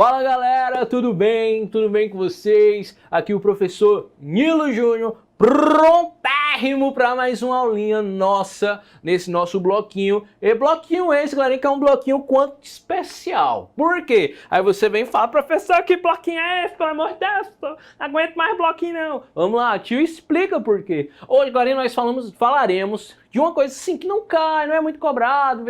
Fala galera, tudo bem? Tudo bem com vocês? Aqui o professor Nilo Júnior, prontérrimo para mais uma aulinha nossa nesse nosso bloquinho. E bloquinho esse, galera, que é um bloquinho quanto especial. Por quê? Aí você vem e fala, professor, que bloquinho é esse? Pelo amor de Deus, não aguento mais bloquinho não. Vamos lá, tio explica por quê. Hoje, galera, nós falaremos de uma coisa assim que não cai, não é muito cobrado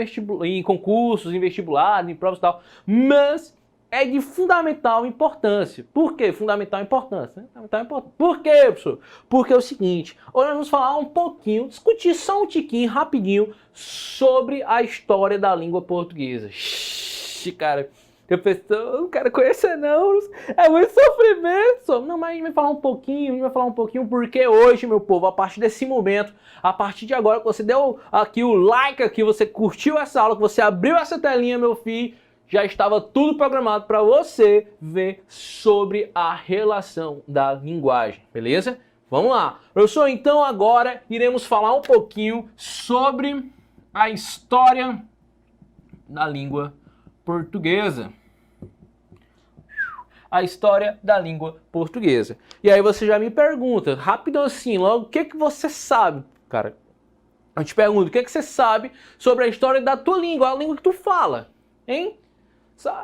em concursos, em vestibulares, em provas e tal, mas é de fundamental importância. Por que fundamental importância? Fundamental importância. Por quê, professor? Porque é o seguinte, hoje nós vamos falar um pouquinho, discutir só um tiquinho, rapidinho, sobre a história da língua portuguesa. Cara, professor, eu não quero conhecer não, é muito sofrimento. Não, mas a gente vai falar um pouquinho, porque hoje, meu povo, a partir desse momento, a partir de agora que você deu aqui o like, que você curtiu essa aula, que você abriu essa telinha, meu filho, já estava tudo programado para você ver sobre a relação da linguagem, beleza? Vamos lá. Professor, então agora iremos falar um pouquinho sobre a história da língua portuguesa. A história da língua portuguesa. E aí você já me pergunta, rápido assim, logo, o que você sabe, cara? Eu te pergunto, o que você sabe sobre a história da tua língua, a língua que tu fala, hein?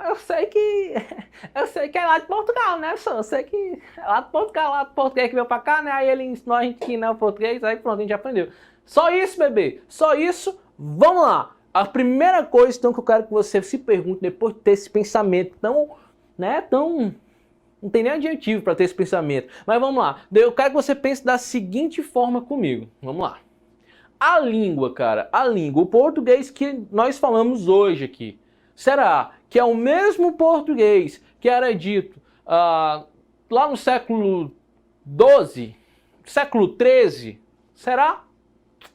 Eu sei que é lá de Portugal, né? Eu sei que é lá de Portugal que veio pra cá, né? Aí ele ensinou a gente que não é português, aí pronto, a gente aprendeu. Só isso, bebê, só isso. Vamos lá. A primeira coisa, então, que eu quero que você se pergunte depois de ter esse pensamento tão, né, não tem nem adjetivo para ter esse pensamento. Mas vamos lá. Eu quero que você pense da seguinte forma comigo. Vamos lá. A língua, cara, o português que nós falamos hoje aqui, será que é o mesmo português que era dito lá no século XII, século XIII? Será?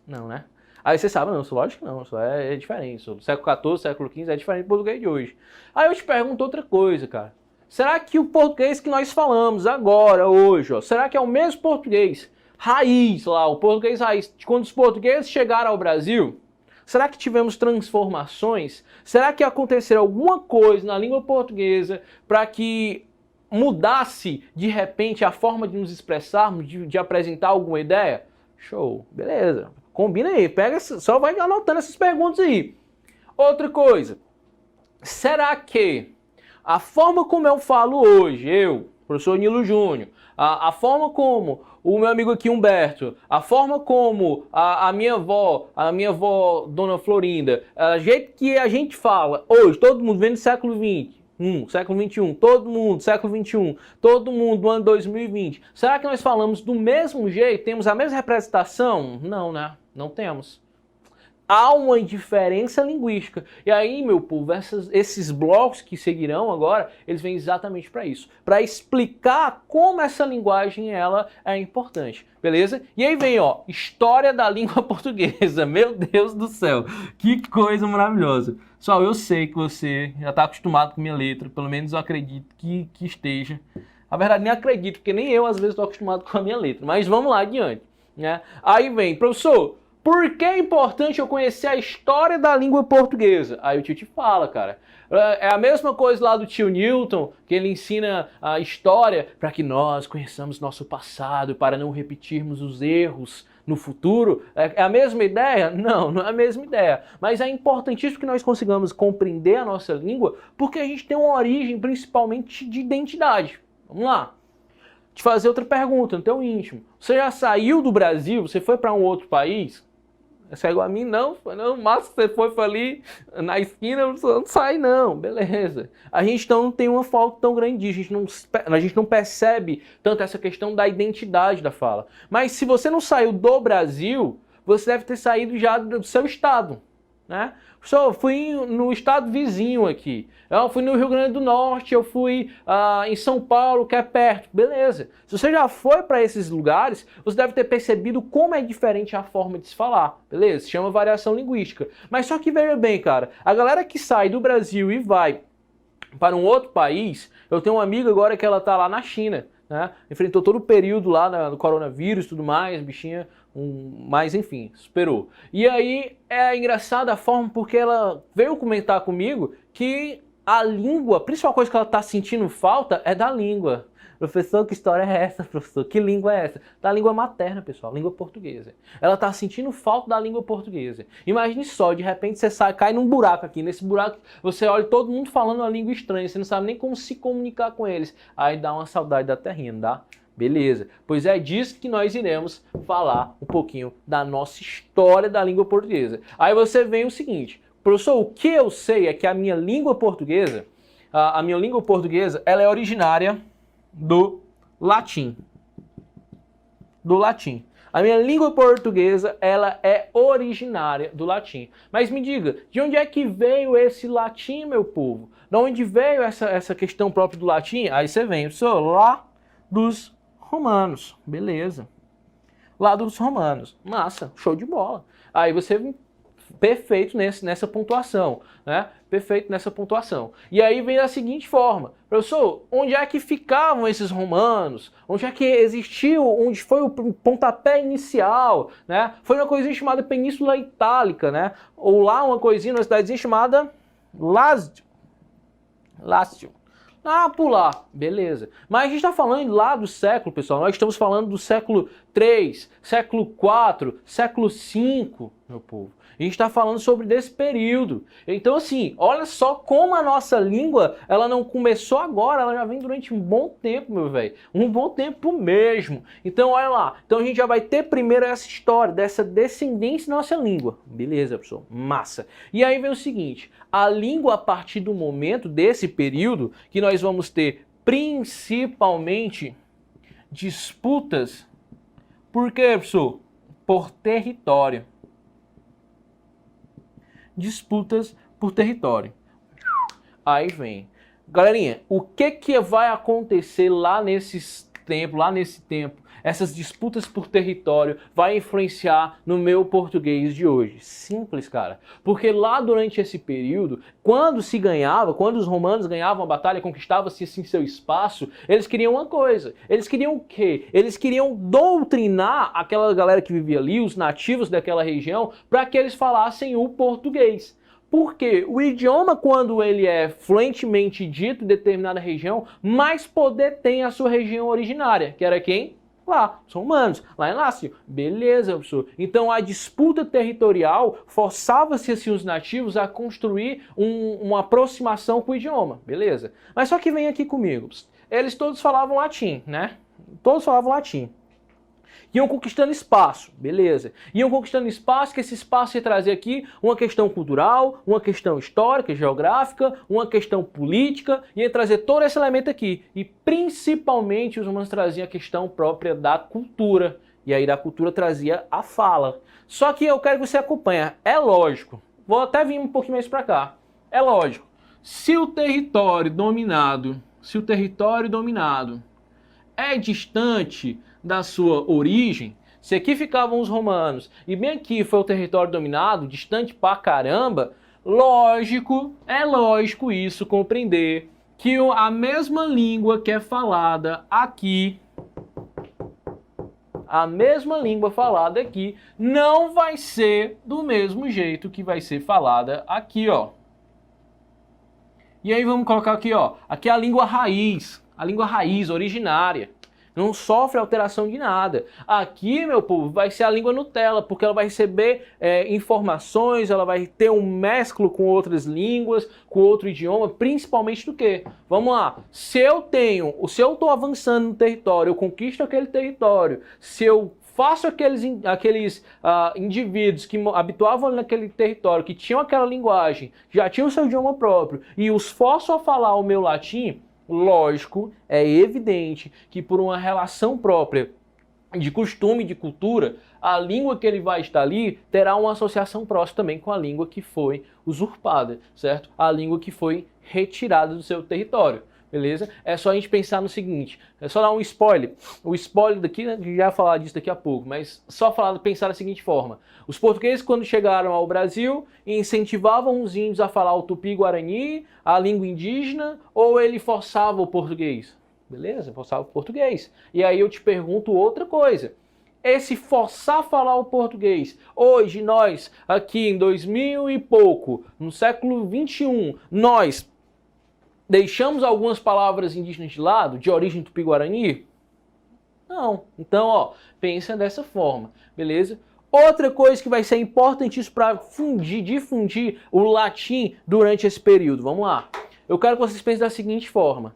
Não, né? Aí você sabe, não, lógico que não, só é diferente. Do século XIV, século XV é diferente do português de hoje. Aí eu te pergunto outra coisa, cara. Será que o português que nós falamos agora, hoje, ó, será que é o mesmo português raiz lá, o português raiz, quando os portugueses chegaram ao Brasil? Será que tivemos transformações? Será que aconteceu alguma coisa na língua portuguesa para que mudasse de repente a forma de nos expressarmos, de apresentar alguma ideia? Show, beleza. Combina aí, pega, só vai anotando essas perguntas aí. Outra coisa, será que a forma como eu falo hoje, professor Nilo Júnior, a forma como o meu amigo aqui Humberto, a forma como a minha avó Dona Florinda, a jeito que a gente fala hoje, todo mundo vem do século XX, século XXI, todo mundo, século XXI, todo mundo do ano 2020, será que nós falamos do mesmo jeito, temos a mesma representação? Não, né? Não temos. Há uma diferença linguística. E aí, meu povo, esses blocos que seguirão agora, eles vêm exatamente para isso. Para explicar como essa linguagem ela é importante. Beleza? E aí vem, ó, história da língua portuguesa. Meu Deus do céu. Que coisa maravilhosa. Pessoal, eu sei que você já está acostumado com minha letra. Pelo menos eu acredito que esteja. Na verdade, nem acredito, porque nem eu às vezes estou acostumado com a minha letra. Mas vamos lá adiante. Né? Aí vem, professor, por que é importante eu conhecer a história da língua portuguesa? Aí o tio te fala, cara. É a mesma coisa lá do tio Newton, que ele ensina a história para que nós conheçamos nosso passado, para não repetirmos os erros no futuro. É a mesma ideia? Não, não é a mesma ideia. Mas é importantíssimo que nós consigamos compreender a nossa língua, porque a gente tem uma origem principalmente de identidade. Vamos lá. Te fazer outra pergunta no teu íntimo. Você já saiu do Brasil? Você foi para um outro país? Você é igual a mim? Não, mas você foi ali na esquina, não sai não, beleza. A gente então não tem uma falta tão grande disso, a gente não percebe tanto essa questão da identidade da fala. Mas se você não saiu do Brasil, você deve ter saído já do seu estado, né? Eu fui no estado vizinho aqui, eu fui no Rio Grande do Norte, eu fui em São Paulo, que é perto, beleza. Se você já foi para esses lugares, você deve ter percebido como é diferente a forma de se falar, beleza? Se chama variação linguística. Mas só que veja bem, cara, a galera que sai do Brasil e vai para um outro país, eu tenho uma amiga agora que ela tá lá na China, né? Enfrentou todo o período lá do coronavírus e tudo mais, bichinha, mas enfim, superou. E aí é engraçada a forma porque ela veio comentar comigo que a língua, a principal coisa que ela está sentindo falta é da língua. Professor, que história é essa, professor? Que língua é essa? Da língua materna, pessoal, língua portuguesa. Ela está sentindo falta da língua portuguesa. Imagine só, de repente você sai, cai num buraco aqui. Nesse buraco você olha todo mundo falando uma língua estranha, você não sabe nem como se comunicar com eles. Aí dá uma saudade da terrinha, não dá? Beleza, pois é disso que nós iremos falar um pouquinho da nossa história da língua portuguesa. Aí você vem o seguinte, professor, o que eu sei é que a minha língua portuguesa, ela é originária do latim. Do latim. A minha língua portuguesa, ela é originária do latim. Mas me diga, de onde é que veio esse latim, meu povo? De onde veio essa questão própria do latim? Aí você vem, professor, lá dos romanos. Beleza. Lá dos romanos. Massa, show de bola. Aí você perfeito nessa pontuação, né? Perfeito nessa pontuação. E aí vem da seguinte forma, professor, onde é que ficavam esses romanos? Onde é que existiu, onde foi o pontapé inicial, né? Foi uma coisinha chamada Península Itálica, né? Ou lá uma coisinha, uma cidadezinha chamada Lácio. Ah, pular, beleza. Mas a gente está falando lá do século, pessoal, nós estamos falando do século 3, século 4, século 5, meu povo. A gente está falando sobre desse período. Então, assim, olha só como a nossa língua, ela não começou agora, ela já vem durante um bom tempo, meu velho. Um bom tempo mesmo. Então, olha lá. Então, a gente já vai ter primeiro essa história, dessa descendência da nossa língua. Beleza, pessoal? Massa. E aí vem o seguinte, a língua, a partir do momento desse período, que nós vamos ter principalmente disputas. Por quê, professor? Por território. Disputas por território. Aí vem. Galerinha, o que vai acontecer lá nesse tempo, essas disputas por território vai influenciar no meu português de hoje? Simples, cara. Porque lá durante esse período, quando os romanos ganhavam a batalha, conquistava-se assim seu espaço, eles queriam uma coisa. Eles queriam o quê? Eles queriam doutrinar aquela galera que vivia ali, os nativos daquela região, para que eles falassem o português. Porque o idioma, quando ele é fluentemente dito em determinada região, mais poder tem a sua região originária, que era quem? Lá, os romanos, lá em Lácio. Beleza, professor. Então a disputa territorial forçava-se assim, os nativos a construir uma aproximação com o idioma. Beleza. Mas só que vem aqui comigo. Eles todos falavam latim, né? Todos falavam latim. Iam conquistando espaço, beleza. Iam conquistando espaço, que esse espaço ia trazer aqui uma questão cultural, uma questão histórica, geográfica, uma questão política, ia trazer todo esse elemento aqui. E principalmente os romanos traziam a questão própria da cultura. E aí da cultura trazia a fala. Só que eu quero que você acompanhe. É lógico, vou até vir um pouquinho mais para cá. É lógico, se o território dominado é distante da sua origem, se aqui ficavam os romanos e bem aqui foi o território dominado, distante pra caramba, é lógico isso compreender que a mesma língua que é falada aqui, não vai ser do mesmo jeito que vai ser falada aqui, ó. E aí vamos colocar aqui, ó, aqui é a língua raiz originária. Não sofre alteração de nada. Aqui, meu povo, vai ser a língua Nutella, porque ela vai receber informações, ela vai ter um mesclo com outras línguas, com outro idioma, principalmente do quê? Vamos lá. Se eu estou avançando no território, eu conquisto aquele território, se eu faço aqueles indivíduos que habituavam naquele território, que tinham aquela linguagem, já tinham seu idioma próprio, e os forço a falar o meu latim, lógico, é evidente que por uma relação própria de costume, de cultura, a língua que ele vai estar ali terá uma associação próxima também com a língua que foi usurpada, certo? A língua que foi retirada do seu território. Beleza? É só a gente pensar no seguinte, é só dar um spoiler. O spoiler daqui, né, já vai falar disso daqui a pouco, mas só pensar da seguinte forma. Os portugueses, quando chegaram ao Brasil, incentivavam os índios a falar o tupi-guarani, a língua indígena, ou ele forçava o português? Beleza? Forçava o português. E aí eu te pergunto outra coisa. Esse forçar a falar o português, hoje nós, aqui em 2000 e pouco, no século 21, nós Deixamos algumas palavras indígenas de lado, de origem tupi-guarani? Não. Então, ó, pensa dessa forma, beleza? Outra coisa que vai ser importantíssima para difundir o latim durante esse período. Vamos lá. Eu quero que vocês pensem da seguinte forma.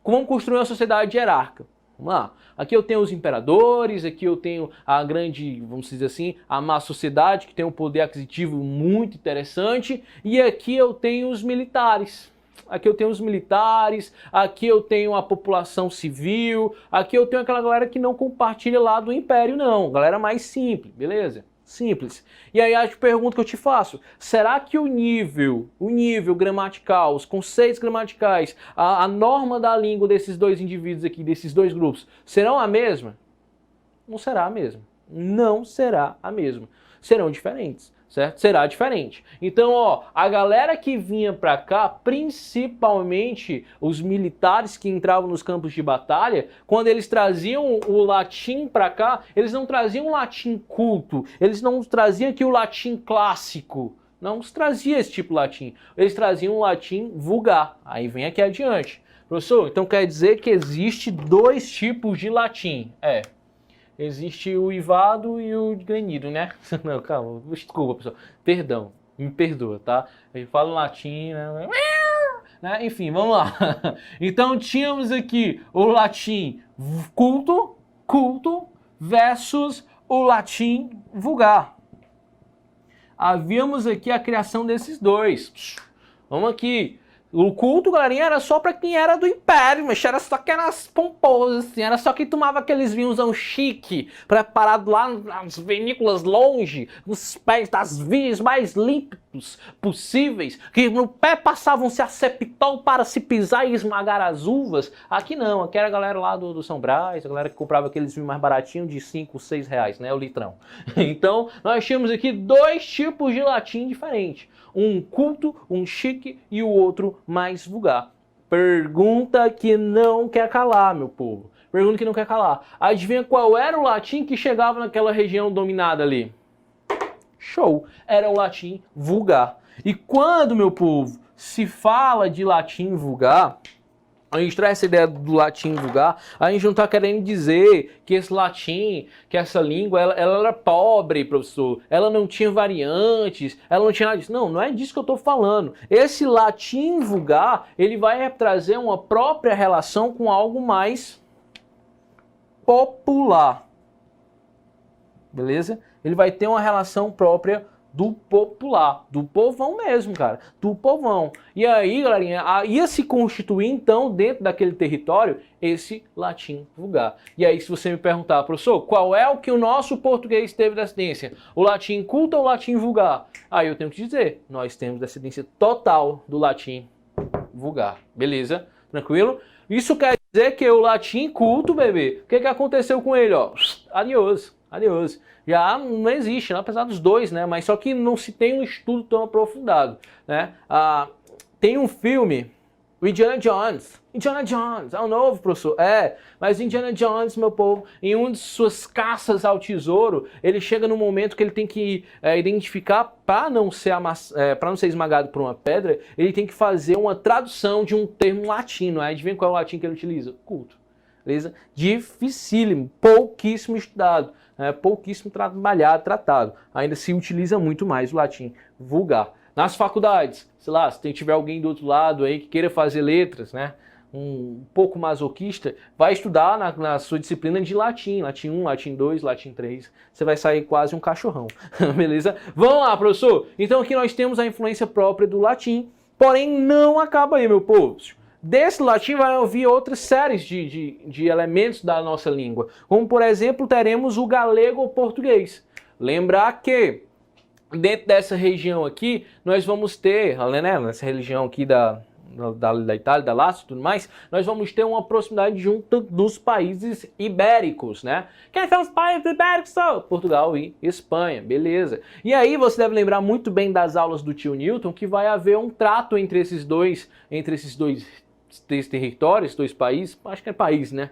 Como construir uma sociedade hierárquica? Vamos lá. Aqui eu tenho os imperadores, aqui eu tenho a grande, vamos dizer assim, a má sociedade, que tem um poder aquisitivo muito interessante, e aqui eu tenho os militares. Aqui eu tenho os militares, aqui eu tenho a população civil, aqui eu tenho aquela galera que não compartilha lá do império não, galera mais simples, beleza? Simples. E aí a pergunta que eu te faço, será que o nível gramatical, os conceitos gramaticais, a norma da língua desses dois indivíduos aqui, desses dois grupos, serão a mesma? Não será a mesma. Não será a mesma. Serão diferentes, certo? Será diferente. Então, ó, a galera que vinha pra cá, principalmente os militares que entravam nos campos de batalha, quando eles traziam o latim pra cá, eles não traziam um latim culto, eles não traziam aqui o latim clássico, não se trazia esse tipo de latim, eles traziam um latim vulgar. Aí vem aqui adiante. Professor, então quer dizer que existe dois tipos de latim? Existe o ivado e o granido, né? Não, calma, desculpa, pessoal. Perdão, me perdoa, tá? Eu falo latim, né? Enfim, vamos lá. Então tínhamos aqui o latim culto versus o latim vulgar. Havíamos aqui a criação desses dois. Vamos aqui. O culto, galerinha, era só pra quem era do império, mas era só quem era as pomposas, assim, era só quem tomava aqueles vinhos chique, preparado lá nas vinícolas longe, nos pés das vias mais límpidos possíveis, que no pé passavam-se acepitol para se pisar e esmagar as uvas. Aqui não, aqui era a galera lá do São Brás, a galera que comprava aqueles vinhos mais baratinhos de 5, 6 reais, né, o litrão. Então, nós tínhamos aqui dois tipos de latim diferentes. Um culto, um chique e o outro mais vulgar. Pergunta que não quer calar, meu povo. Pergunta que não quer calar. Adivinha qual era o latim que chegava naquela região dominada ali? Show! Era o latim vulgar. E quando, meu povo, se fala de latim vulgar, a gente traz essa ideia do latim vulgar, a gente não está querendo dizer que esse latim, que essa língua, ela era pobre, professor, ela não tinha variantes, ela não tinha nada disso. Não, não é disso que eu estou falando. Esse latim vulgar, ele vai trazer uma própria relação com algo mais popular. Beleza? Ele vai ter uma relação própria do popular, do povão mesmo, cara, do povão. E aí, galerinha, ia se constituir então dentro daquele território esse latim vulgar. E aí, se você me perguntar, professor, qual é o que o nosso português teve descendência? O latim culto ou o latim vulgar? Aí eu tenho que dizer, nós temos descendência total do latim vulgar. Beleza? Tranquilo? Isso quer dizer que o latim culto, bebê, o que aconteceu com ele, ó? Adiós. Adeus. Já não existe, né? Apesar dos dois, né? Mas só que não se tem um estudo tão aprofundado, né? Tem um filme, o Indiana Jones. Indiana Jones, é o novo, professor. Mas Indiana Jones, meu povo, em uma de suas caças ao tesouro, ele chega no momento que ele tem que identificar, para não ser esmagado por uma pedra, ele tem que fazer uma tradução de um termo latino. Adivinha qual é o latim que ele utiliza? Culto. Beleza? Dificílimo, pouquíssimo estudado. Pouquíssimo trabalhado, tratado. Ainda se utiliza muito mais o latim vulgar. Nas faculdades, sei lá, se tiver alguém do outro lado aí que queira fazer letras, né, um pouco masoquista, vai estudar na sua disciplina de latim. Latim 1, latim 2, latim 3. Você vai sair quase um cachorrão. Beleza? Vamos lá, professor. Então aqui nós temos a influência própria do latim, porém não acaba aí, meu povo. Desse latim vai ouvir outras séries de elementos da nossa língua, como por exemplo teremos o galego ou português. Lembrar que dentro dessa região aqui nós vamos ter, né, nessa região aqui da Itália, da Lácia e tudo mais, nós vamos ter uma proximidade junto dos países ibéricos, né? Quem são os países ibéricos? Portugal e Espanha, beleza. E aí você deve lembrar muito bem das aulas do tio Newton que vai haver um trato entre esses dois territórios, 2 países, acho que é país, né?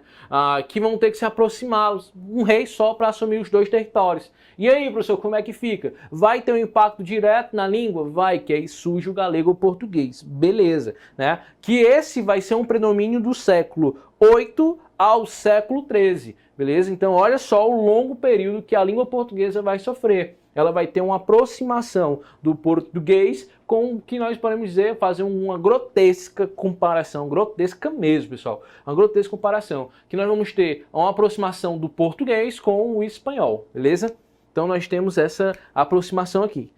Que vão ter que se aproximar, um rei só para assumir os 2 territórios. E aí, professor, como é que fica? Vai ter um impacto direto na língua? Vai, que aí surge o galego ou português. Beleza, né? Que esse vai ser um predomínio do século 8 ao século 13, beleza? Então, olha só o longo período que a língua portuguesa vai sofrer. Ela vai ter uma aproximação do português com o que nós podemos dizer, fazer uma grotesca comparação, grotesca mesmo, pessoal, uma grotesca comparação, que nós vamos ter uma aproximação do português com o espanhol, beleza? Então nós temos essa aproximação aqui.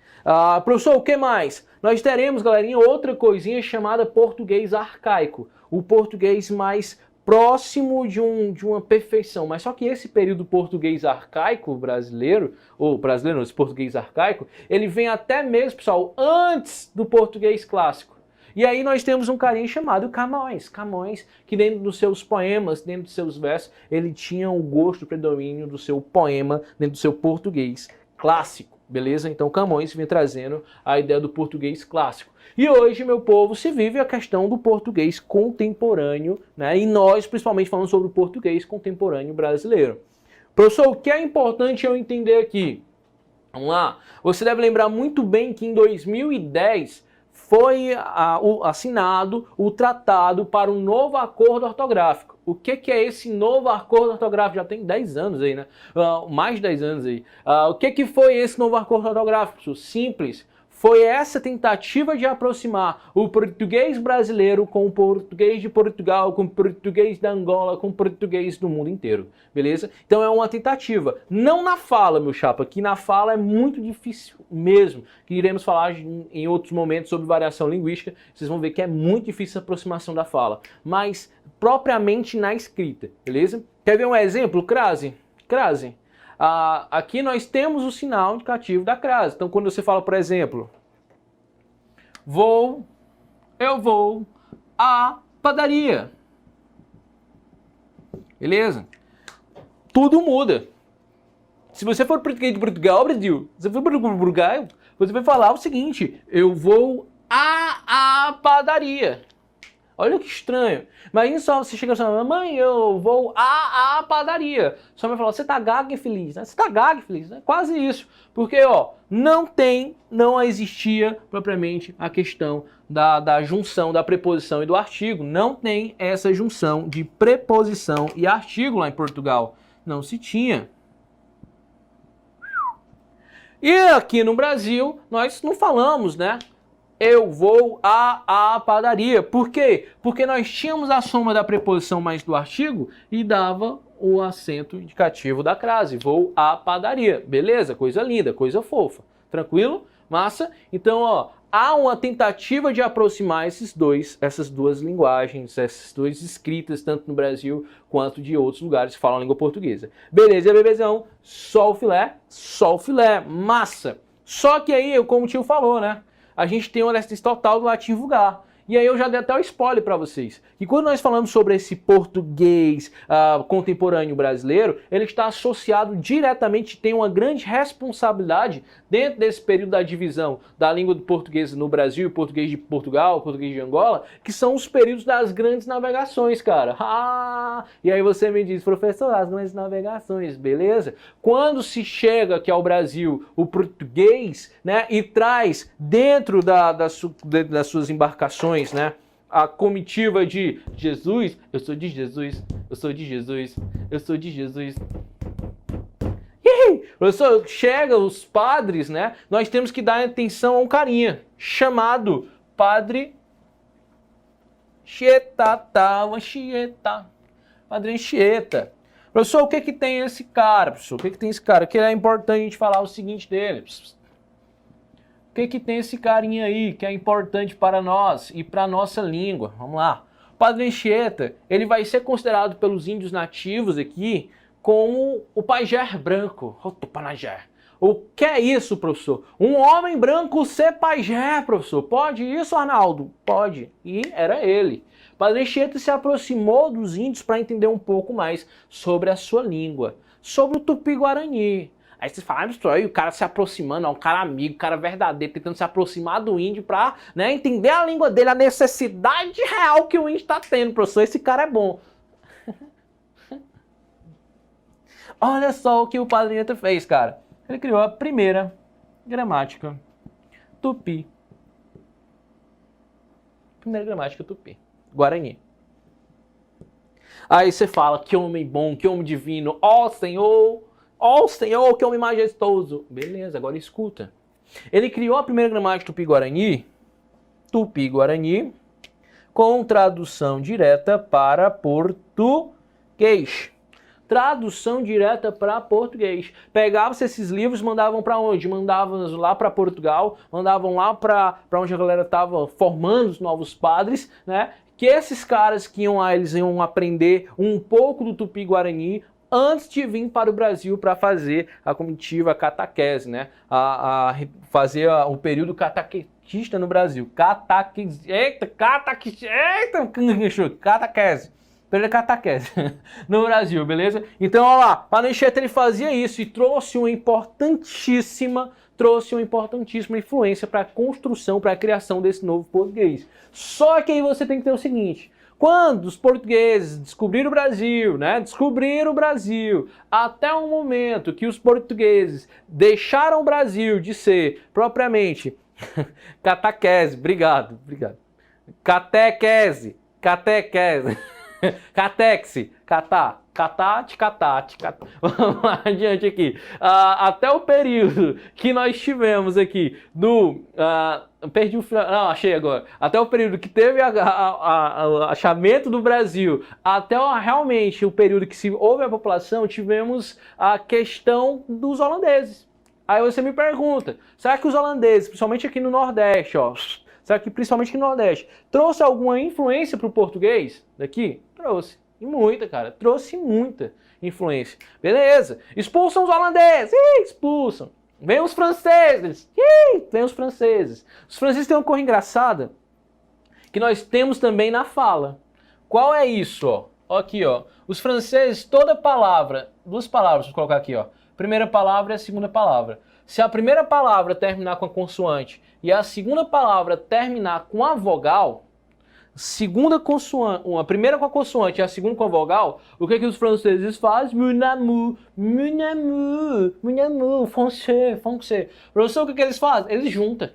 Professor, o que mais? Nós teremos, galerinha, outra coisinha chamada português arcaico, o português mais próximo de uma perfeição, mas só que esse período português arcaico brasileiro, esse português arcaico, ele vem até mesmo, pessoal, antes do português clássico. E aí nós temos um carinha chamado Camões, que dentro dos seus poemas, dentro dos seus versos, ele tinha o gosto, o predomínio do seu poema, dentro do seu português clássico, beleza? Então Camões vem trazendo a ideia do português clássico. E hoje, meu povo, se vive a questão do português contemporâneo, né? E nós, principalmente, falamos sobre o português contemporâneo brasileiro. Professor, o que é importante eu entender aqui? Vamos lá. Você deve lembrar muito bem que em 2010 foi assinado o tratado para um novo acordo ortográfico. O que é esse novo acordo ortográfico? Já tem 10 anos aí, né? Mais de 10 anos aí. O que foi esse novo acordo ortográfico? Simples. Foi essa tentativa de aproximar o português brasileiro com o português de Portugal, com o português da Angola, com o português do mundo inteiro, beleza? Então é uma tentativa, não na fala, meu chapa, que na fala é muito difícil mesmo, que iremos falar em outros momentos sobre variação linguística, vocês vão ver que é muito difícil a aproximação da fala, mas propriamente na escrita, beleza? Quer ver um exemplo? Crase. Aqui nós temos o sinal indicativo da crase. Então, quando você fala, por exemplo, eu vou à padaria. Beleza? Tudo muda. Se você for português de Portugal, Brasil, se você for Portugal, você vai falar o seguinte: eu vou à padaria. Olha que estranho. Imagina só você chega e fala, mãe, eu vou à padaria. Sua mãe fala, você tá gaga e feliz, né? Você tá gaga e feliz, né? Quase isso. Porque, ó, não existia propriamente a questão da junção da preposição e do artigo. Não tem essa junção de preposição e artigo lá em Portugal. Não se tinha. E aqui no Brasil, nós não falamos, né? Eu vou à padaria. Por quê? Porque nós tínhamos a soma da preposição mais do artigo e dava o acento indicativo da crase. Vou à padaria. Beleza? Coisa linda, coisa fofa. Tranquilo? Massa? Então, ó, há uma tentativa de aproximar essas duas linguagens, essas duas escritas, tanto no Brasil quanto de outros lugares que falam a língua portuguesa. Beleza, bebezão? Só o filé. Massa! Só que aí, como o tio falou, né? A gente tem uma leste total do latim vulgar. E aí eu já dei até o spoiler para vocês. E quando nós falamos sobre esse português contemporâneo brasileiro, ele está associado diretamente, tem uma grande responsabilidade dentro desse período da divisão da língua do português no Brasil, português de Portugal, português de Angola, que são os períodos das grandes navegações, cara. E aí você me diz, professor, as grandes navegações, beleza? Quando se chega aqui ao Brasil o português, né, e traz dentro das suas embarcações, né, a comitiva de Jesus, eu sou de Jesus, eu sou de Jesus, eu sou de Jesus. Professor, chega os padres, né? Nós temos que dar atenção a um carinha chamado Padre Anchieta. Padre Anchieta. Professor, o que tem esse cara, professor? O que tem esse cara? Que é importante a gente falar o seguinte dele. O que tem esse carinha aí que é importante para nós e para a nossa língua? Vamos lá. O Padre Anchieta, ele vai ser considerado pelos índios nativos aqui como o pajé branco. O Tupanajé. O que é isso, professor? Um homem branco ser pajé, professor. Pode isso, Arnaldo? Pode. E era ele. O Padre Anchieta se aproximou dos índios para entender um pouco mais sobre a sua língua, sobre o Tupi-Guarani. Aí vocês falam, aí o cara se aproximando, ó, um cara amigo, um cara verdadeiro, tentando se aproximar do índio pra, né, entender a língua dele, a necessidade real que o índio tá tendo, professor. Esse cara é bom. Olha só o que o Padre Neto fez, cara. Ele criou a primeira gramática tupi. Primeira gramática tupi. Guarani. Aí você fala, que homem bom, que homem divino, ó Senhor, que homem majestoso. Beleza, agora escuta. Ele criou a primeira gramática tupi-guarani, com tradução direta para português. Tradução direta para português. Pegavam-se esses livros, mandavam para onde? Mandavam lá para Portugal, mandavam lá para onde a galera estava formando os novos padres, né? Que esses caras que iam lá, eles iam aprender um pouco do Tupi-Guarani antes de vir para o Brasil para fazer a comitiva catequese, né? Fazer o período catequista no Brasil. Catequese. Período catequese no Brasil, beleza? Então, olha lá, Padre Anchieta, ele fazia isso e trouxe uma importantíssima influência para a construção, para a criação desse novo português. Só que aí você tem que ter o seguinte: quando os portugueses descobriram o Brasil, né? Descobriram o Brasil, até o momento que os portugueses deixaram o Brasil de ser propriamente catequese, obrigado. Catequese. Catexe, Vamos lá, adiante aqui. Até o período que nós tivemos aqui do... perdi o final... Não, achei agora. Até o período que teve o achamento do Brasil, até realmente o período que se houve a população, tivemos a questão dos holandeses. Aí você me pergunta, será que os holandeses, principalmente aqui no Nordeste, ó... Será que principalmente aqui no Nordeste, trouxe alguma influência para o português daqui? Trouxe. E muita, cara. Trouxe muita influência. Beleza. Expulsam os holandeses. Expulsam. Vem os franceses. Vem os franceses. Os franceses têm uma coisa engraçada que nós temos também na fala. Qual é isso, ó? Ó aqui, ó. Os franceses, toda palavra, duas palavras, vou colocar aqui, ó. Primeira palavra e a segunda palavra. Se a primeira palavra terminar com a consoante e a segunda palavra terminar com a vogal, a primeira com a consoante e a segunda com a vogal, o que os franceses fazem? Mon amour, français. Professor, o que eles fazem? Eles juntam.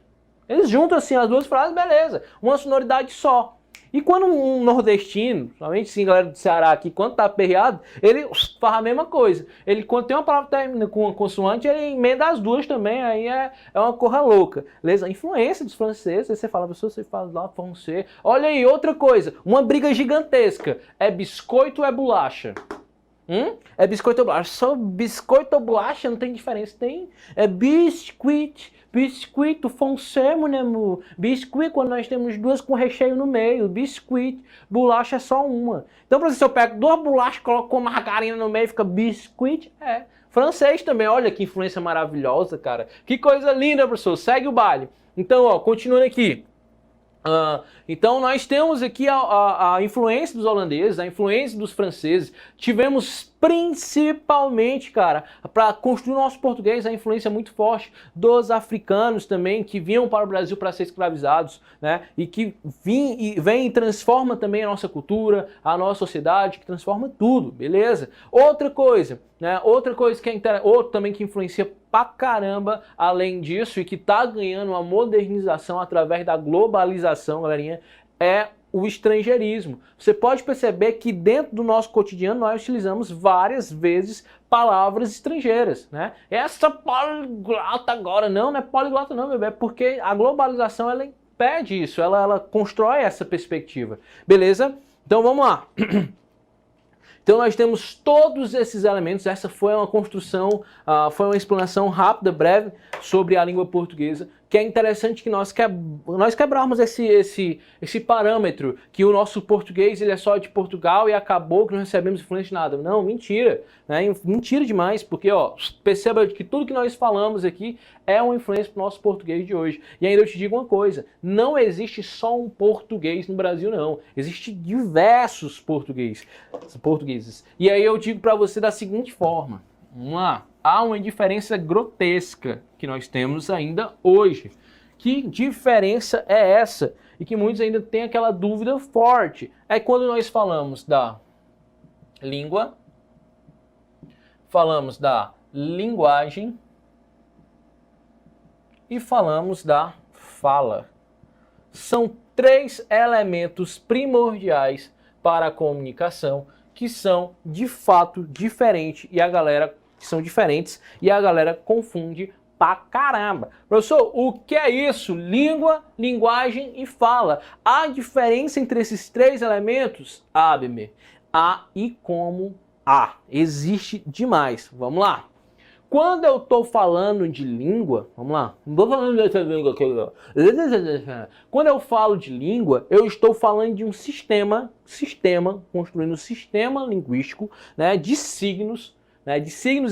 Eles juntam assim as duas frases, beleza. Uma sonoridade só. E quando um nordestino, somente sim, galera do Ceará aqui, quando tá aperreado, ele faz a mesma coisa. Ele, quando tem uma palavra que termina com uma consoante, ele emenda as duas também, aí é uma corra louca. Beleza? A influência dos franceses, aí você fala, pessoa, você fala lá, francês. Olha aí, outra coisa, uma briga gigantesca. É biscoito ou é bolacha? É biscoito ou bolacha? Só biscoito ou bolacha não tem diferença, tem? É biscuit. Biscuit, français, mon amour. Biscuit, quando nós temos duas com recheio no meio. Biscuit. Bolacha é só uma. Então, por exemplo, se eu pego duas bolachas, coloco com margarina no meio, fica biscuit. Francês também, olha que influência maravilhosa, cara. Que coisa linda, professor. Segue o baile. Então, ó, continuando aqui. Então nós temos aqui a influência dos holandeses, a influência dos franceses. Tivemos principalmente, cara, para construir o nosso português, a influência muito forte dos africanos também, que vinham para o Brasil para ser escravizados, né? E que vem e transforma também a nossa cultura, a nossa sociedade, que transforma tudo, beleza? Outra coisa, né? Outra coisa que outro também que influencia pra caramba, além disso, e que tá ganhando uma modernização através da globalização, galerinha, é o estrangeirismo. Você pode perceber que dentro do nosso cotidiano nós utilizamos várias vezes palavras estrangeiras, né? Essa poliglota agora, não é poliglota não, meu bem, é porque a globalização ela impede isso, ela constrói essa perspectiva, beleza? Então vamos lá. Então nós temos todos esses elementos, essa foi uma construção, foi uma explanação rápida, breve, sobre a língua portuguesa, que é interessante que nós quebrarmos esse parâmetro, que o nosso português ele é só de Portugal e acabou que não recebemos influência de nada. Não, mentira, né? Mentira demais, porque ó, perceba que tudo que nós falamos aqui é uma influência para o nosso português de hoje. E ainda eu te digo uma coisa, não existe só um português no Brasil não, existem diversos portugueses. E aí eu digo para você da seguinte forma, vamos lá, há uma diferença grotesca que nós temos ainda hoje. Que diferença é essa? E que muitos ainda têm aquela dúvida forte. É quando nós falamos da língua, falamos da linguagem e falamos da fala. São três elementos primordiais para a comunicação que são de fato diferentes e a galera confunde pra caramba. Professor, o que é isso? Língua, linguagem e fala. A diferença entre esses três elementos? Bebê. A e como A. Existe demais. Vamos lá. Quando eu estou falando de língua, vamos lá, não estou falando dessa língua aqui. Quando eu falo de língua, eu estou falando de um sistema, construindo um sistema linguístico, né, de signos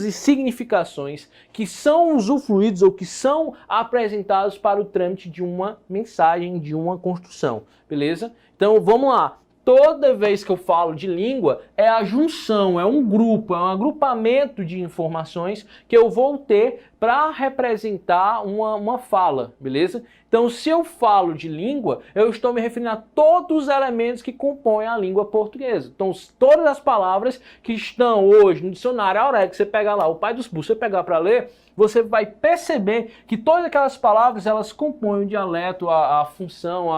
e significações que são usufruídos ou que são apresentados para o trâmite de uma mensagem, de uma construção, beleza? Então vamos lá. Toda vez que eu falo de língua, é a junção, é um grupo, é um agrupamento de informações que eu vou ter para representar uma fala, beleza? Então, se eu falo de língua, eu estou me referindo a todos os elementos que compõem a língua portuguesa. Então, todas as palavras que estão hoje no dicionário, a hora que você pegar lá, o pai dos burros, você pegar para ler, você vai perceber que todas aquelas palavras, elas compõem o dialeto, a função,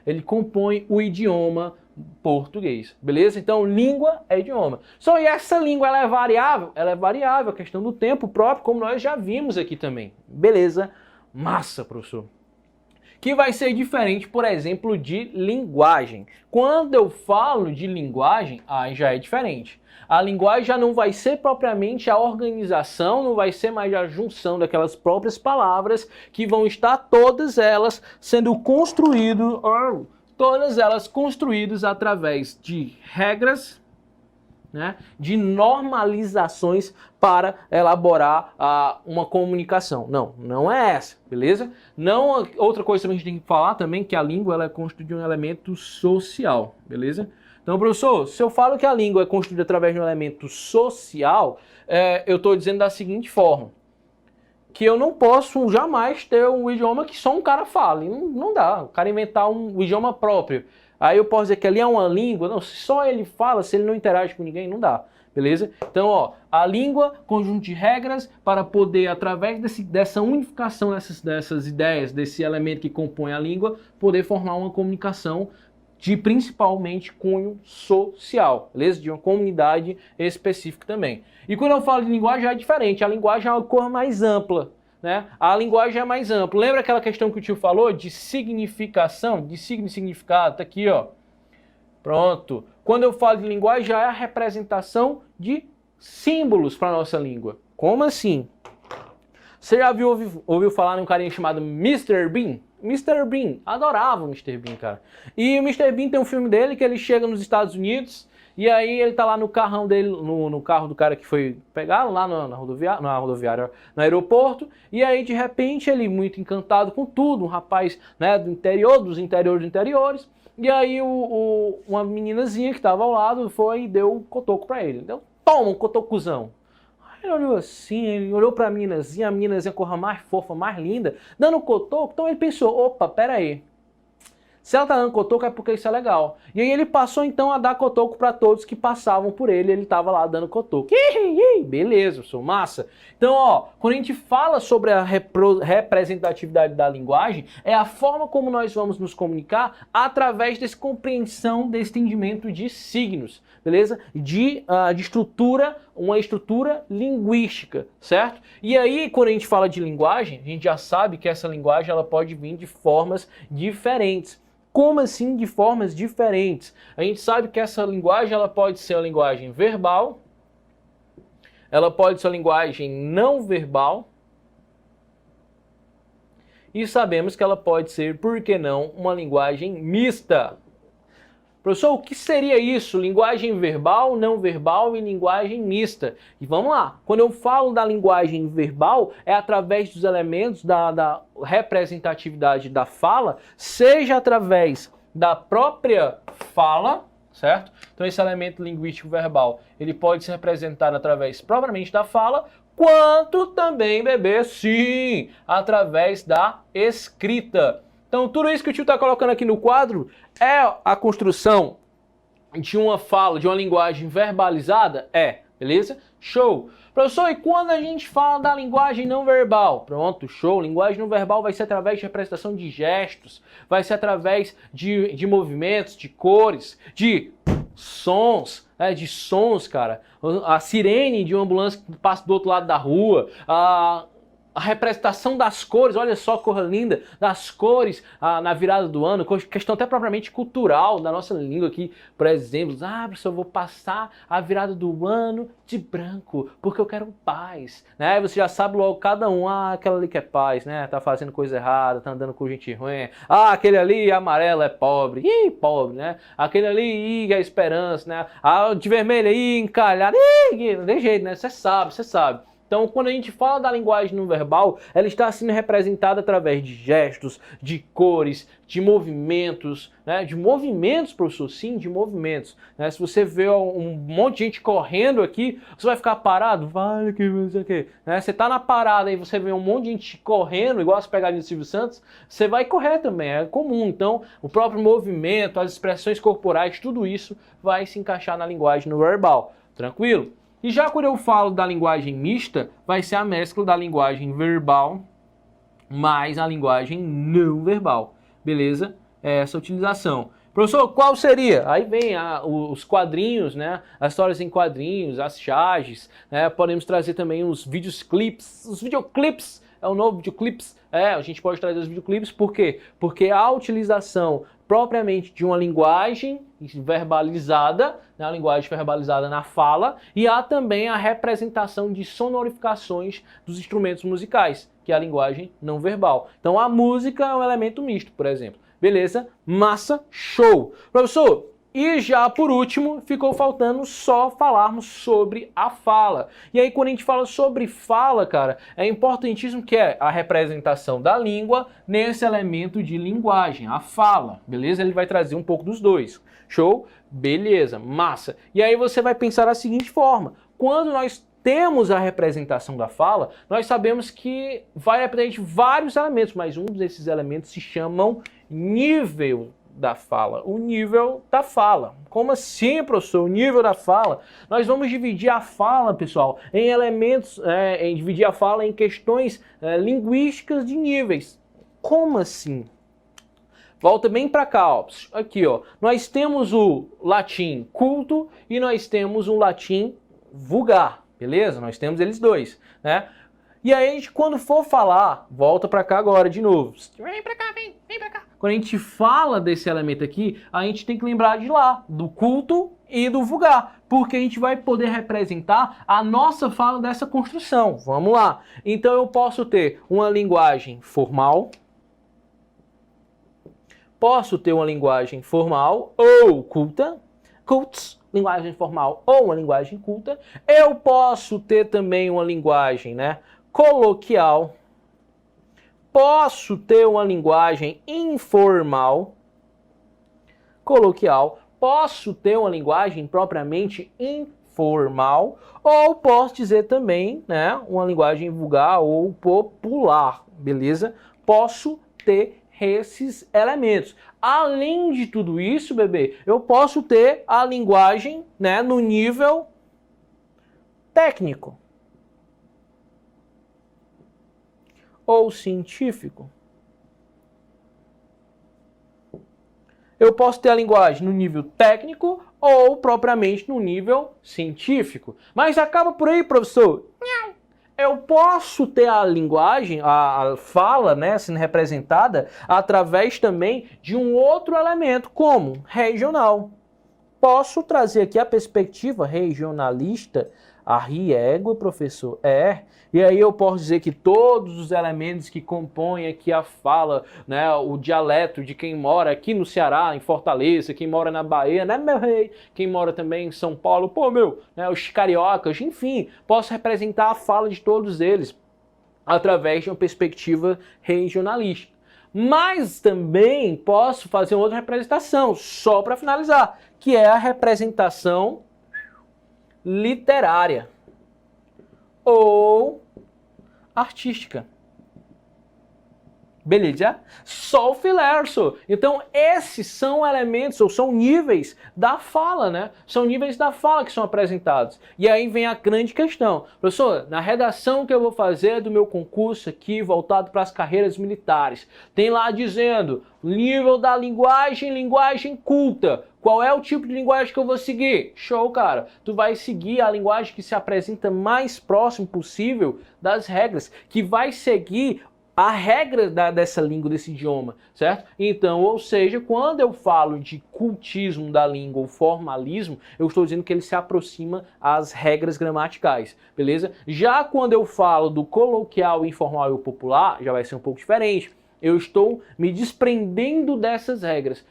ele compõe o idioma português, beleza? Então, língua é idioma. Só e essa língua, ela é variável? Ela é variável, a questão do tempo próprio, como nós já vimos aqui também. Beleza? Massa, professor. Que vai ser diferente, por exemplo, de linguagem. Quando eu falo de linguagem, aí já é diferente. A linguagem já não vai ser propriamente a organização, não vai ser mais a junção daquelas próprias palavras que vão estar todas elas sendo construídas através de regras, né, de normalizações para elaborar uma comunicação. Não é essa, beleza? Não, outra coisa que a gente tem que falar também, que a língua ela é construída de um elemento social, beleza? Então, professor, se eu falo que a língua é construída através de um elemento social, eu estou dizendo da seguinte forma, que eu não posso jamais ter um idioma que só um cara fala. Não dá, o cara inventar um idioma próprio. Aí eu posso dizer que ali é uma língua, não, se só ele fala, se ele não interage com ninguém, não dá. Beleza? Então, ó, a língua, conjunto de regras para poder, através dessa unificação dessas ideias, desse elemento que compõe a língua, poder formar uma comunicação de principalmente cunho social, beleza? De uma comunidade específica também. E quando eu falo de linguagem é diferente, a linguagem é uma cor mais ampla, né? A linguagem é mais ampla. Lembra aquela questão que o tio falou de significação, de signo e significado? Tá aqui, ó. Pronto. Quando eu falo de linguagem, já é a representação de símbolos para a nossa língua. Como assim? Você já ouviu falar de um carinha chamado Mr. Bean? Mr. Bean, adorava o Mr. Bean, cara. E o Mr. Bean tem um filme dele que ele chega nos Estados Unidos e aí ele tá lá no carrão dele, no carro do cara que foi pegar lá na rodoviária, no aeroporto, e aí de repente ele muito encantado com tudo, um rapaz, né, do interior, dos interiores, e aí uma meninazinha que tava ao lado foi e deu um cotoco pra ele. Deu, toma, um cotocuzão. Ele olhou assim, ele olhou pra meninazinha, a meninazinha corra mais fofa, mais linda, dando cotoco, então ele pensou, opa, pera aí. Se ela tá dando cotoco é porque isso é legal. E aí ele passou então a dar cotoco para todos que passavam por ele, ele tava lá dando cotoco. Beleza, sou massa. Então, ó, quando a gente fala sobre a representatividade da linguagem, é a forma como nós vamos nos comunicar através dessa compreensão, desse entendimento de signos, beleza? De estrutura, uma estrutura linguística, certo? E aí, quando a gente fala de linguagem, a gente já sabe que essa linguagem ela pode vir de formas diferentes. Como assim de formas diferentes? A gente sabe que essa linguagem ela pode ser uma linguagem verbal, ela pode ser uma linguagem não verbal, e sabemos que ela pode ser, por que não, uma linguagem mista. Professor, o que seria isso? Linguagem verbal, não verbal e linguagem mista. E vamos lá, quando eu falo da linguagem verbal, é através dos elementos da representatividade da fala, seja através da própria fala, certo? Então esse elemento linguístico verbal, ele pode ser representado através propriamente da fala, quanto também, bebê, sim, através da escrita. Então, tudo isso que o tio está colocando aqui no quadro é a construção de uma fala, de uma linguagem verbalizada? É, beleza? Show! Professor, e quando a gente fala da linguagem não verbal? Pronto, show! Linguagem não verbal vai ser através de representação de gestos, vai ser através de movimentos, de cores, de sons, cara. A sirene de uma ambulância que passa do outro lado da rua, a representação das cores, olha só que cor linda, das cores na virada do ano, questão até propriamente cultural da nossa língua aqui, por exemplo, professor, eu vou passar a virada do ano de branco, porque eu quero paz, né? Você já sabe logo cada um, aquela ali que é paz, né? Tá fazendo coisa errada, tá andando com gente ruim, aquele ali amarelo é pobre, pobre, né? Aquele ali, é esperança, né? De vermelho aí, encalhado, não tem jeito, né? Você sabe. Então, quando a gente fala da linguagem não verbal, ela está sendo representada através de gestos, de cores, de movimentos, né? De movimentos, professor, sim, de movimentos. Né? Se você vê um monte de gente correndo aqui, você vai ficar parado? Vai que não sei o quê. Né? Você está na parada e você vê um monte de gente correndo, igual as pegadinhas do Silvio Santos, você vai correr também, é comum. Então, o próprio movimento, as expressões corporais, tudo isso vai se encaixar na linguagem não verbal. Tranquilo? E já quando eu falo da linguagem mista, vai ser a mescla da linguagem verbal mais a linguagem não verbal. Beleza? Essa utilização. Professor, qual seria? Aí vem os quadrinhos, né? As histórias em quadrinhos, as charges, né? Podemos trazer também os videoclips. Os videoclips é o novo videoclips. A gente pode trazer os videoclips, por quê? Porque a utilização propriamente de uma linguagem verbalizada, né, a linguagem verbalizada na fala, e há também a representação de sonorificações dos instrumentos musicais, que é a linguagem não verbal. Então a música é um elemento misto, por exemplo. Beleza? Massa, show! Professor, e já por último, ficou faltando só falarmos sobre a fala. E aí quando a gente fala sobre fala, cara, é importantíssimo que é a representação da língua nesse elemento de linguagem, a fala, beleza? Ele vai trazer um pouco dos dois. Show? Beleza, massa. E aí você vai pensar da seguinte forma, quando nós temos a representação da fala, nós sabemos que vai representar vários elementos, mas um desses elementos se chamam nível da fala, o nível da fala. Como assim, professor? O nível da fala? Nós vamos dividir a fala, pessoal, em elementos, dividir a fala em questões linguísticas de níveis. Como assim? Volta bem para cá, ó. Aqui, ó. Nós temos o latim culto e nós temos o latim vulgar, beleza? Nós temos eles dois, né? E aí, a gente, quando for falar, volta para cá agora de novo. Vem para cá, vem para cá. Quando a gente fala desse elemento aqui, a gente tem que lembrar de lá, do culto e do vulgar, porque a gente vai poder representar a nossa fala dessa construção. Vamos lá. Então eu posso ter uma linguagem formal, posso ter uma linguagem formal ou culta, cults, linguagem formal ou uma linguagem culta. Eu posso ter também uma linguagem, né, coloquial. Posso ter uma linguagem informal, coloquial. Posso ter uma linguagem propriamente informal. Ou posso dizer também, né, uma linguagem vulgar ou popular, beleza? Posso ter esses elementos. Além de tudo isso, bebê, eu posso ter a linguagem, né, no nível técnico ou científico. Eu posso ter a linguagem no nível técnico ou propriamente no nível científico. Mas acaba por aí, professor? Não. Eu posso ter a linguagem, a fala, né, sendo representada através também de um outro elemento, como regional. Posso trazer aqui a perspectiva regionalista, a riégua, professor, e aí eu posso dizer que todos os elementos que compõem aqui a fala, né, o dialeto de quem mora aqui no Ceará, em Fortaleza, quem mora na Bahia, né, meu rei, quem mora também em São Paulo, pô, meu, né, os cariocas, enfim, posso representar a fala de todos eles através de uma perspectiva regionalista. Mas também posso fazer outra representação, só para finalizar, que é a representação literária. ou artística. Beleza? Solfilerso. Então, esses são elementos, ou são níveis da fala, né? São níveis da fala que são apresentados. E aí vem a grande questão. Professor, na redação que eu vou fazer do meu concurso aqui, voltado para as carreiras militares, tem lá dizendo, nível da linguagem, linguagem culta. Qual é o tipo de linguagem que eu vou seguir? Show, cara. Tu vai seguir a linguagem que se apresenta mais próximo possível das regras, que vai seguir a regra dessa língua, desse idioma, certo? Então, ou seja, quando eu falo de cultismo da língua ou formalismo, eu estou dizendo que ele se aproxima às regras gramaticais, beleza? Já quando eu falo do coloquial, informal e popular, já vai ser um pouco diferente. Eu estou me desprendendo dessas regras.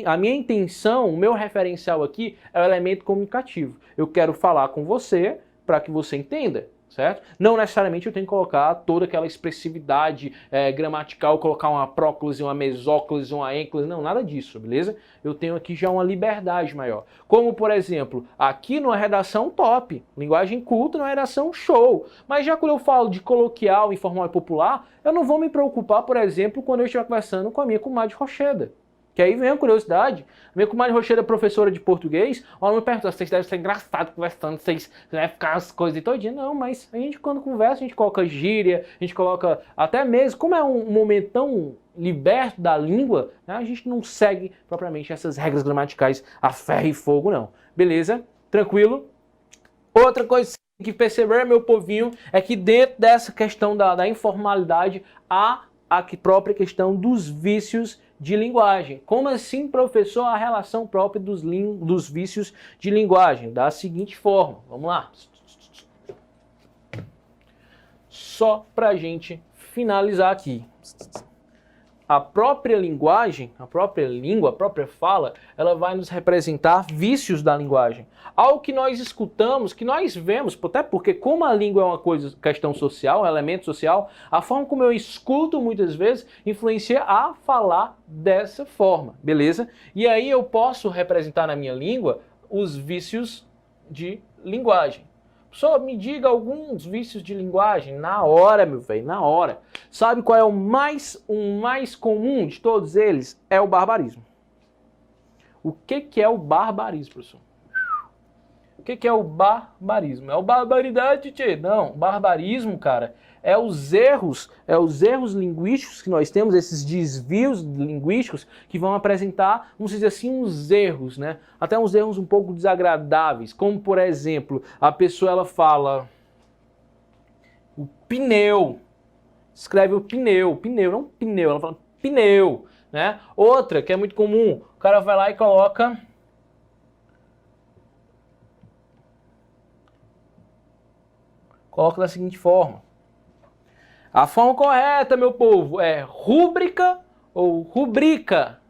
A minha intenção, o meu referencial aqui é o elemento comunicativo. Eu quero falar com você para que você entenda. Certo? Não necessariamente eu tenho que colocar toda aquela expressividade gramatical, colocar uma próclise, uma mesóclise, uma ênclise, não, nada disso, beleza? Eu tenho aqui já uma liberdade maior. Como, por exemplo, aqui numa redação top, linguagem culta numa redação show. Mas já quando eu falo de coloquial, informal e popular, eu não vou me preocupar, por exemplo, quando eu estiver conversando com a minha comadre Rocheda. Que aí vem a curiosidade. Minha comadre Rocheira, professora de português, ela me pergunta, vocês devem ser engraçados conversando, vocês devem ficar as coisas todinhas. Não, mas a gente quando conversa, a gente coloca gíria, a gente coloca até mesmo, como é um momento tão liberto da língua, né, a gente não segue propriamente essas regras gramaticais a ferro e fogo, não. Beleza? Tranquilo? Outra coisa que perceber, meu povinho, é que dentro dessa questão da informalidade, há a própria questão dos vícios de linguagem. Como assim, professor, a relação própria dos vícios de linguagem? Da seguinte forma, vamos lá. Só para a gente finalizar aqui. A própria linguagem, a própria língua, a própria fala, ela vai nos representar vícios da linguagem. Algo que nós escutamos, que nós vemos, até porque como a língua é uma questão social, um elemento social, a forma como eu escuto muitas vezes influencia a falar dessa forma, beleza? E aí eu posso representar na minha língua os vícios de linguagem. Só me diga alguns vícios de linguagem na hora, meu velho, na hora. Sabe qual é o mais comum de todos eles? É o barbarismo. O que é o barbarismo, professor? O que é o barbarismo? É o barbaridade, tchê? Não, barbarismo, cara, é os erros linguísticos que nós temos, esses desvios linguísticos que vão apresentar, vamos dizer assim, uns erros, né? Até uns erros um pouco desagradáveis, como por exemplo, a pessoa ela fala o pneu, escreve o pneu, não pneu, ela fala pneu, né? Outra que é muito comum, o cara vai lá e coloca da seguinte forma. A forma correta, meu povo, é rúbrica ou rubrica.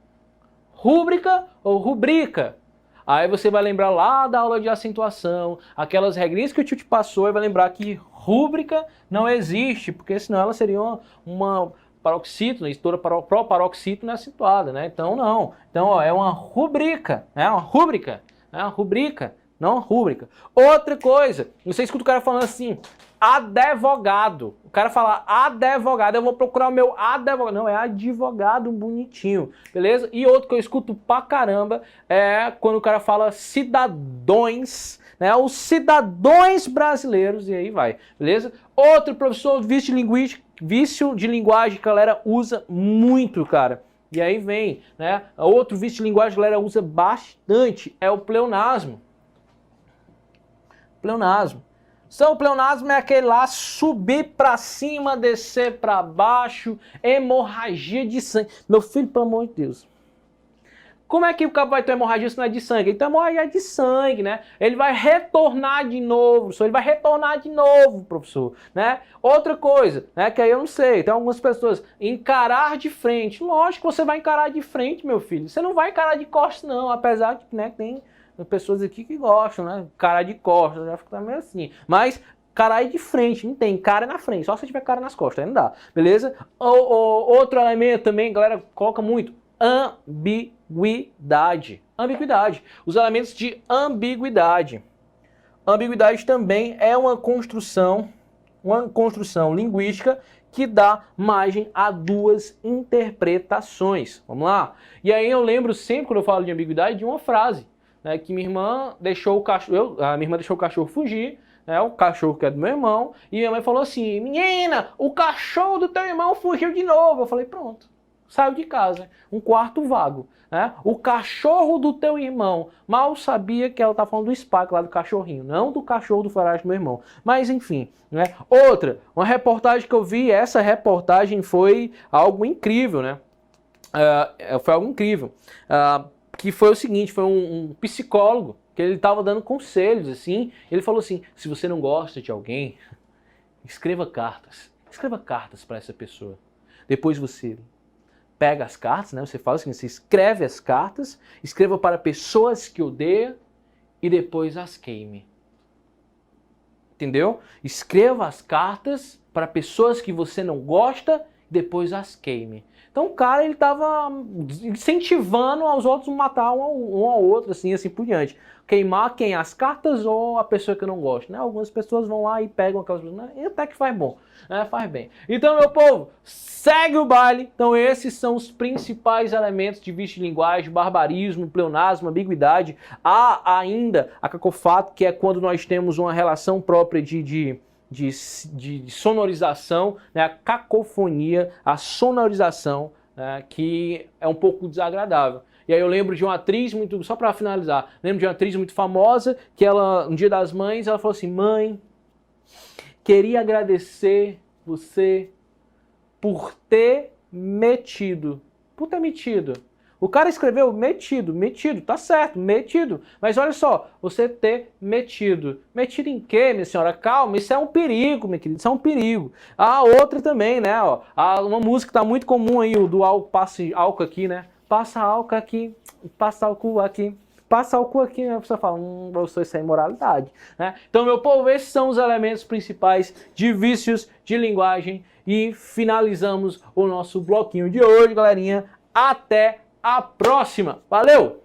Rúbrica ou rubrica. Aí você vai lembrar lá da aula de acentuação, aquelas regrinhas que o tio te passou, e vai lembrar que rúbrica não existe, porque senão ela seria uma paroxítono, estoura pró-paroxítono acentuada, né? Então não. Então ó, é uma rubrica, né? Uma rúbrica, né? Uma rubrica. Não rúbrica. Outra coisa, você escuta o cara falando assim, advogado. O cara fala advogado, eu vou procurar o meu advogado. Não, é advogado bonitinho, beleza? E outro que eu escuto pra caramba é quando o cara fala cidadãos, né? Os cidadãos brasileiros, e aí vai, beleza? Outro professor, vício de linguagem que a galera usa muito, cara. E aí vem, né? Outro vício de linguagem que a galera usa bastante é o pleonasmo. Pleonasmo. O pleonasmo é aquele lá, subir pra cima, descer pra baixo, hemorragia de sangue. Meu filho, pelo amor de Deus. Como é que o cara vai ter hemorragia se não é de sangue? Então hemorragia de sangue, né? Ele vai retornar de novo, professor. Ele vai retornar de novo, professor, né? Outra coisa, né, que aí eu não sei, tem algumas pessoas, encarar de frente. Lógico que você vai encarar de frente, meu filho. Você não vai encarar de costas, não, apesar de, né, tem pessoas aqui que gostam, né? Cara de costas, já fica meio assim. Mas cara aí de frente, não tem cara na frente, só se tiver cara nas costas, aí não dá, beleza? Outro elemento também, galera, coloca muito, ambiguidade. Ambiguidade. Os elementos de ambiguidade. Ambiguidade também é uma construção uma construção linguística que dá margem a duas interpretações. Vamos lá? E aí eu lembro sempre, quando eu falo de ambiguidade, de uma frase, né, que minha irmã deixou o cachorro, a minha irmã deixou o cachorro fugir, né, o cachorro que é do meu irmão, e minha mãe falou assim, menina, o cachorro do teu irmão fugiu de novo. Eu falei, pronto, saiu de casa, um quarto vago. Né? O cachorro do teu irmão, mal sabia que ela tá falando do Spike lá do cachorrinho, não do cachorro do Farage do meu irmão. Mas enfim, né? Outra, uma reportagem que eu vi, essa reportagem foi algo incrível, né? Foi algo incrível, que foi o seguinte, foi um psicólogo, que ele estava dando conselhos, assim, ele falou assim, se você não gosta de alguém, escreva cartas para essa pessoa, depois você pega as cartas, né? Você fala assim, você escreve as cartas, escreva para pessoas que odeia e depois as queime. Entendeu? Escreva as cartas para pessoas que você não gosta e depois as queime. Então o cara, ele estava incentivando aos outros matar um ao outro, assim por diante. Queimar quem? As cartas ou a pessoa que eu não gosto, né? Algumas pessoas vão lá e pegam aquelas pessoas, né? E até que faz bom, né? Faz bem. Então, meu povo, segue o baile. Então esses são os principais elementos de vício de linguagem: barbarismo, pleonasmo, ambiguidade. Há ainda a cacofato, que é quando nós temos uma relação própria de sonorização, né? A cacofonia, a sonorização, né? Que é um pouco desagradável. E aí eu lembro de uma atriz muito, só para finalizar, lembro de uma atriz muito famosa, que ela, no Dia das Mães, ela falou assim, mãe, queria agradecer você por ter metido. Por ter metido. O cara escreveu metido, tá certo, metido. Mas olha só, você ter metido. Metido em quê, minha senhora? Calma, isso é um perigo, minha querida, isso é um perigo. A outra também, né? Ó, uma música que tá muito comum aí, o do passe álcool aqui, né? Passa álcool aqui, passa álcool aqui. Passa álcool aqui, né? Você fala, isso é imoralidade, né? Então, meu povo, esses são os elementos principais de vícios de linguagem. E finalizamos o nosso bloquinho de hoje, galerinha. Até a próxima. Valeu!